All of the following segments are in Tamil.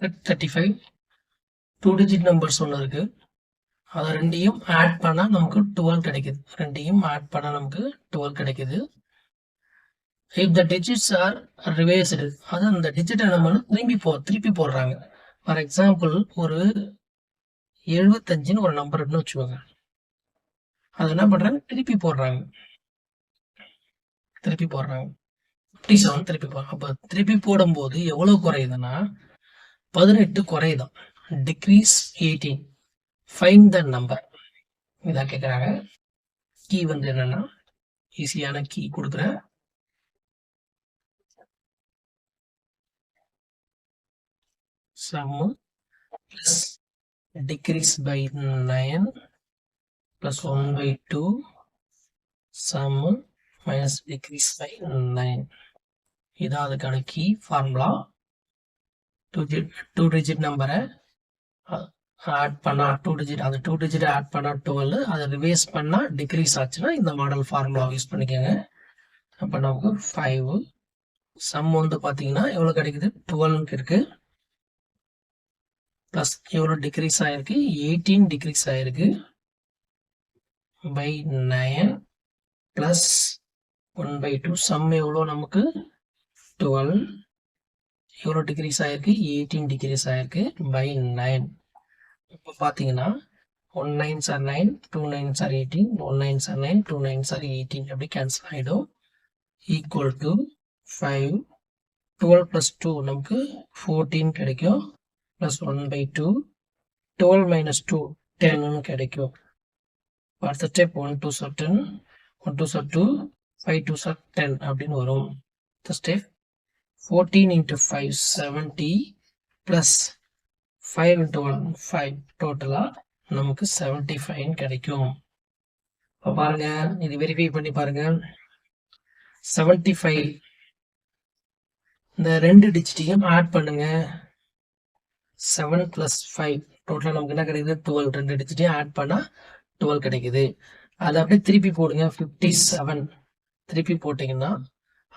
35 2 டிஜிட் நம்பர்ஸ் ஒன்று இருக்கு. அதை ரெண்டையும் ஆட் பண்ணால் நமக்கு 12 கிடைக்குது. ரெண்டையும் ஆட் பண்ணால் நமக்கு 12 கிடைக்குது. இஃப் த டிஜிட்ஸ் ஆர் ரிவேர்ஸ்டு, அது அந்த டிஜிட்டை நம்ம திருப்பி போடுறாங்க. ஃபார் எக்ஸாம்பிள் ஒரு 75ன்னு ஒரு நம்பர் இருக்குன்னு வச்சுக்கோங்க. அது என்ன பண்ணுறாங்க, திருப்பி போடுறாங்க. 57 திருப்பி போடுறாங்க. அப்போ திருப்பி போடும்போது எவ்வளோ குறையுதுன்னா 18 குறையுதான். டிக்ரீஸ் 18. Find the number. இதான் கேட்குறாங்க. கீ வந்து என்னன்னா, ஈஸியான கீ கொடுக்குறேன். Sum plus decrease by 9 plus 1/2 sum minus decrease by 9. இதான் அதுக்கான கீ ஃபார்முலா. 2 டிஜிட் நம்பரை ஆட் பண்ணா 2 டிஜிட், அந்த 2 டிஜிட் ஆட் பண்ணா 12, அதை ரிவைஸ் பண்ணா டிக்ரீஸ் ஆச்சுன்னா இந்த மாடல் ஃபார்முலா யூஸ் பண்ணிக்கோங்க. அப்போ நமக்கு 5. சம் வந்து பார்த்தீங்கன்னா எவ்வளோ கிடைக்குது, 12 இருக்கு. ப்ளஸ் எவ்வளோ டிக்ரீஸ் ஆயிருக்கு, 18 டிக்ரீஸ் ஆயிருக்கு பை 9 ப்ளஸ் 1/2. சம் எவ்வளோ நமக்கு 12. எவ்வளோ டிக்ரீஸ் ஆயிருக்கு, 18 டிக்ரீஸ் ஆயிருக்கு பை 9. இப்போ பார்த்தீங்கன்னா 1 9s are 9, 2 9s are 18, 1 9s are 9, 2 9s are 18 அப்படி கேன்சல் ஆகிடும். Equal to 5. 12 + 2 நமக்கு 14 கிடைக்கும். ப்ளஸ் 1/2. 12 - 2 10 கிடைக்கும். அடுத்த step 1 2s are 10, 1 2s are 2, 5 2s are 10 அப்படின்னு வரும். அடுத்த ஸ்டெப் 14 × 5 70 ப்ளஸ் 5 × 1 5. டோட்டலாக நமக்கு 75 கிடைக்கும். இப்போ பாருங்க, இது வெரிஃபை பண்ணி பாருங்க. 75 இந்த 2 டிஜிட்டையும் ஆட் பண்ணுங்க. 7 + 5 டோட்டலாக நமக்கு என்ன கிடைக்குது, 12. 2 டிஜிட்டையும் ஆட் பண்ணால் 12 கிடைக்குது. அதை அப்படியே திருப்பி போடுங்க. 57 திருப்பி போட்டிங்கன்னா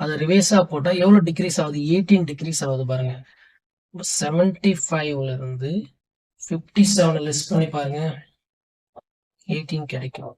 அதை ரிவேஸாக போட்டால் எவ்வளோ டிக்ரீஸ் ஆகுது, 18 டிக்ரீஸ் ஆகுது பாருங்க. 75ல இருந்து 57 லெஸ் பண்ணி பாருங்க, 18 கிடைக்கும்.